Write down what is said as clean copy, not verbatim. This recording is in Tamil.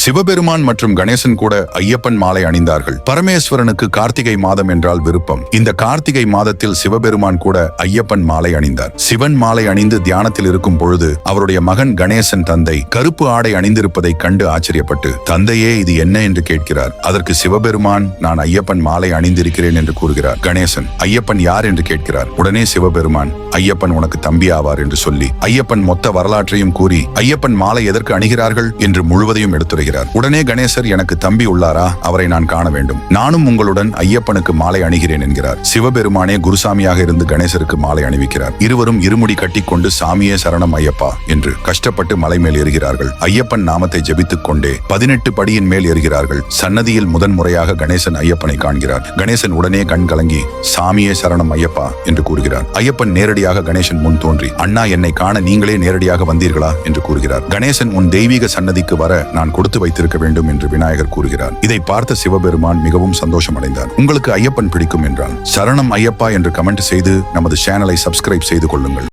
சிவபெருமான் மற்றும் கணேசன் கூட ஐயப்பன் மாலை அணிந்தார்கள். பரமேஸ்வரனுக்கு கார்த்திகை மாதம் என்றால் விருப்பம். இந்த கார்த்திகை மாதத்தில் சிவபெருமான் கூட ஐயப்பன் மாலை அணிந்தார். சிவன் மாலை அணிந்து தியானத்தில் இருக்கும் பொழுது அவருடைய மகன் கணேசன் தந்தை கருப்பு ஆடை அணிந்திருப்பதை கண்டு ஆச்சரியப்பட்டு, தந்தையே இது என்ன என்று கேட்கிறார். அதற்கு சிவபெருமான், நான் ஐயப்பன் மாலை அணிந்திருக்கிறேன் என்று கூறுகிறார். கணேசன், ஐயப்பன் யார் என்று கேட்கிறார். உடனே சிவபெருமான், ஐயப்பன் உனக்கு தம்பி ஆவார் என்று சொல்லி ஐயப்பன் மொத்த வரலாற்றையும் கூறி ஐயப்பன் மாலை எதற்கு அணிகிறார்கள் என்று முழுவதையும் எடுத்துரைகிறார். உடனே கணேசர், எனக்கு தம்பி உள்ளாரா? அவரை நான் காண வேண்டும். நானும் உங்களுடன் ஐயப்பனுக்கு மாலை அணிகிறேன் என்கிறார். சிவபெருமானே குருசாமியாக இருந்து கணேசருக்கு மாலை அணிவிக்கிறார். இருவரும் இருமுடி கட்டிக்கொண்டு சாமியே சரணம் ஐயப்பா என்று கஷ்டப்பட்டு மலை மேல் ஏறுகிறார்கள். ஐயப்பன் நாமத்தை ஜெபித்துக் கொண்டே 18 படியின் மேல் ஏறுகிறார்கள். சன்னதியில் முதன்முறையாக கணேசன் ஐயப்பனை காண்கிறார். கணேசன் உடனே கண் கலங்கி சாமியே சரணம் ஐயப்பா என்று கூறுகிறார். ஐயப்பன் நேரடியாக கணேசன் முன் தோன்றி, அண்ணா, என்னை காண நீங்களே நேரடியாக வந்தீர்களா என்று கூறுகிறார். கணேசன், உன் தெய்வீக சன்னதிக்கு வர நான் கொடுத்து வைத்திருக்க வேண்டும் என்று விநாயகர் கூறுகிறார். இதை பார்த்த சிவபெருமான் மிகவும் சந்தோஷம் அடைந்தார். உங்களுக்கு ஐயப்பன் பிடிக்கும் என்றால் சரணம் ஐயப்பா என்று கமெண்ட் செய்து நமது சேனலை சப்ஸ்கிரைப் செய்து கொள்ளுங்கள்.